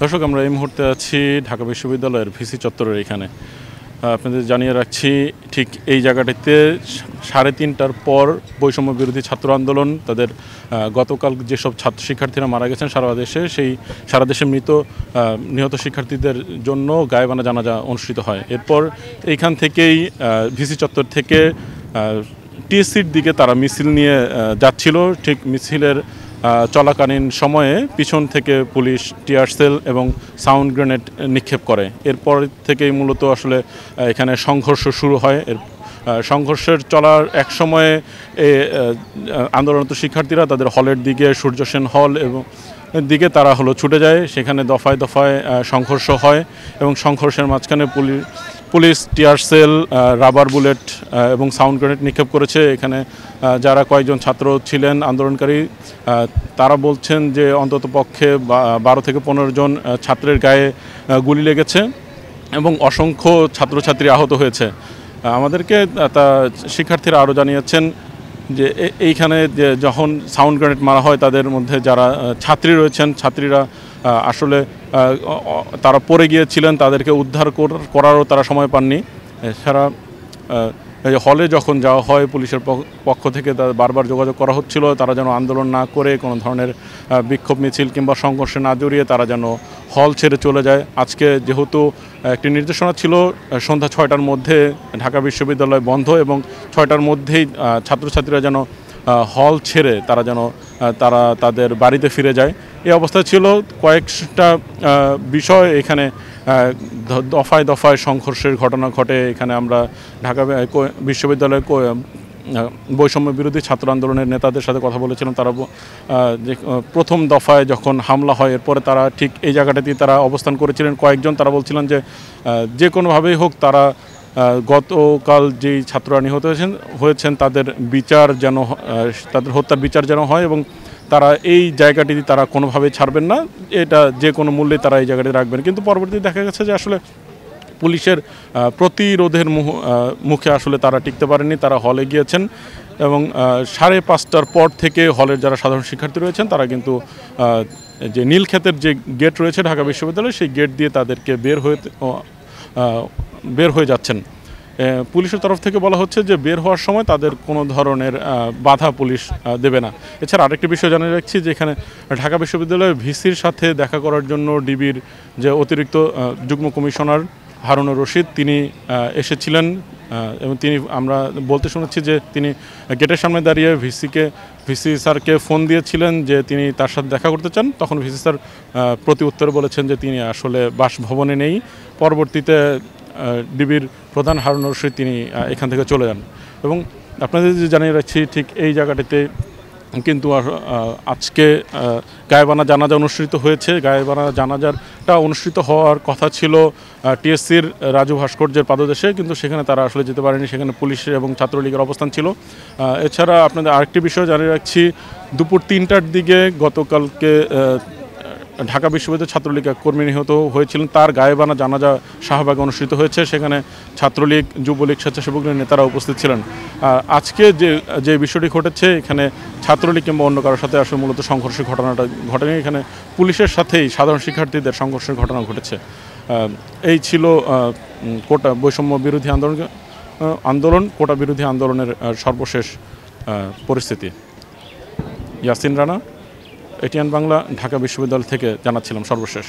দর্শক, আমরা এই মুহূর্তে আছি ঢাকা বিশ্ববিদ্যালয়ের ভিসি চত্বরের এখানে। আপনাদের জানিয়ে রাখছি, ঠিক এই জায়গাটিতে 3:30টার পর বৈষম্য বিরোধী ছাত্র আন্দোলন তাদের গতকাল যেসব শিক্ষার্থীরা মারা গেছেন সারা দেশে নিহত শিক্ষার্থীদের জন্য গায়েবানা জানাজা অনুষ্ঠিত হয়। এরপর এইখান থেকেই ভিসি চত্বর থেকে টিএসসির দিকে তারা মিছিল নিয়ে যাচ্ছিল। ঠিক মিছিলের চলাকালীন সময়ে পিছন থেকে পুলিশ টিয়ার সেল এবং সাউন্ড গ্রেনেড নিক্ষেপ করে। এরপর থেকেই মূলত আসলে এখানে সংঘর্ষ শুরু হয়। সংঘর্ষের চলার এক সময়ে আন্দোলনরত শিক্ষার্থীরা তাদের হলের দিকে, সূর্য সেন হল এবং দিকে তারা ছুটে যায়। সেখানে দফায় দফায় সংঘর্ষ হয় এবং সংঘর্ষের মাঝখানে police tear shell, rubber bullet এবং সাউন্ড গ্রেনেড নিক্ষেপ করেছে। এখানে যারা কয়েকজন ছাত্র ছিলেন আন্দোলনকারী, তারা বলছেন যে অন্তত পক্ষে 12 থেকে 15 জন ছাত্রের গায়ে গুলি লেগেছে এবং অসংখ্য ছাত্রছাত্রী আহত হয়েছে। আমাদেরকে শিক্ষার্থীরা আরও জানিয়েছেন যে এইখানে যখন সাউন্ড গ্রেনেড মারা হয়, তাদের মধ্যে যারা ছাত্রী রয়েছেন, ছাত্রীরা আসলে তারা পড়ে গিয়েছিলেন, তাদেরকে উদ্ধার করারও তারা সময় পাননি। এছাড়া হলে যখন যাওয়া হয়, পুলিশের পক্ষ থেকে বারবার যোগাযোগ করা হচ্ছিল তারা যেন আন্দোলন না করে কোনো ধরনের বিক্ষোভ মিছিল কিংবা সংঘর্ষে না জড়িয়ে তারা যেন হল ছেড়ে চলে যায়। আজকে যেহেতু একটি নির্দেশনা ছিল সন্ধ্যা 6টার মধ্যে ঢাকা বিশ্ববিদ্যালয় বন্ধ এবং 6টার মধ্যেই ছাত্রছাত্রীরা যেন হল ছেড়ে তারা তাদের বাড়িতে ফিরে যায়। এই অবস্থা ছিল। কয়েকটা বিষয় এখানে দফায় দফায় সংঘর্ষের ঘটনা ঘটে। এখানে আমরা ঢাকা বিশ্ববিদ্যালয়ের বৈষম্য বিরোধী ছাত্র আন্দোলনের নেতাদের সাথে কথা বলেছিলাম। তারা প্রথম দফায় যখন হামলা হয়, এরপরে তারা ঠিক এই জায়গাটাতেই তারা অবস্থান করেছিলেন কয়েকজন। তারা বলছিলেন যে কোনোভাবেই হোক তারা গতকাল যেই ছাত্ররা নিহত হয়েছেন তাদের হত্যার বিচার যেন হয় এবং তারা এই জায়গাটি তারা কোনোভাবেই ছাড়বেন না, এটা যে কোনো মূল্যে তারা এই জায়গাটি রাখবেন। কিন্তু পরবর্তীতে দেখা গেছে যে আসলে পুলিশের প্রতিরোধের মুখে আসলে তারা টিকতে পারেননি। তারা হলে গিয়েছেন এবং 5:30টার পর থেকে হলের যারা সাধারণ শিক্ষার্থী রয়েছেন তারা কিন্তু যে নীলক্ষেতের যে গেট রয়েছে ঢাকা বিশ্ববিদ্যালয়ে, সেই গেট দিয়ে তাদেরকে বের হয়ে যাচ্ছেন। পুলিশের তরফ থেকে বলা হচ্ছে যে বের হওয়ার সময় তাদের কোনো ধরনের বাধা পুলিশ দেবে না। এছাড়া আরেকটি বিষয় জানিয়ে রাখছি যে এখানে ঢাকা বিশ্ববিদ্যালয়ের ভিসির সাথে দেখা করার জন্য ডিবির যে অতিরিক্ত যুগ্ম কমিশনার হারুনুর রশিদ তিনি এসেছিলেন এবং আমরা বলতে শুনেছি যে তিনি গেটের সামনে দাঁড়িয়ে ভিসি স্যারকে ফোন দিয়েছিলেন যে তিনি তার সাথে দেখা করতে চান। তখন ভিসি স্যার প্রতি উত্তরে বলেছেন যে তিনি আসলে বাসভবনে নেই। পরবর্তীতে ডিবির প্রধান হারুনুর রশিদ তিনি এখান থেকে চলে যান এবং আপনাদের যে জানিয়ে রাখছি, ঠিক এই জায়গাটিতে কিন্তু আজকে গায়েবানা জানাজা অনুষ্ঠিত হয়েছে। গায়েবানা জানাজাটা অনুষ্ঠিত হওয়ার কথা ছিল টিএসসির রাজু ভাস্কর্যের পাদদেশে, কিন্তু সেখানে তারা আসলে যেতে পারেনি। সেখানে পুলিশ এবং ছাত্রলীগের অবস্থান ছিল। এছাড়া আপনাদের আরেকটি বিষয় জানিয়ে রাখছি, দুপুর 3টার দিকে গতকালকে ঢাকা বিশ্ববিদ্যালয় ছাত্রলীগ এক কর্মী নিহত হয়েছিলেন, তার গায়েবানা জানাজা শাহবাগে অনুষ্ঠিত হয়েছে। সেখানে ছাত্রলীগ, যুবলীগ, স্বেচ্ছাসেবকদের নেতারা উপস্থিত ছিলেন। আজকে যে বিষয়টি ঘটেছে, এখানে ছাত্রলীগ কিংবা অন্য কারোর সাথে আসলে মূলত সংঘর্ষের ঘটনাটা ঘটেনি। এখানে পুলিশের সাথেই সাধারণ শিক্ষার্থীদের সংঘর্ষের ঘটনা ঘটেছে। এই ছিল কোটা বৈষম্য বিরোধী আন্দোলন কোটা বিরোধী আন্দোলনের সর্বশেষ পরিস্থিতি। ইয়াসিন রানা, এটিএন বাংলা, ঢাকা বিশ্ববিদ্যালয় থেকে জানাচ্ছিলাম সর্বশেষ।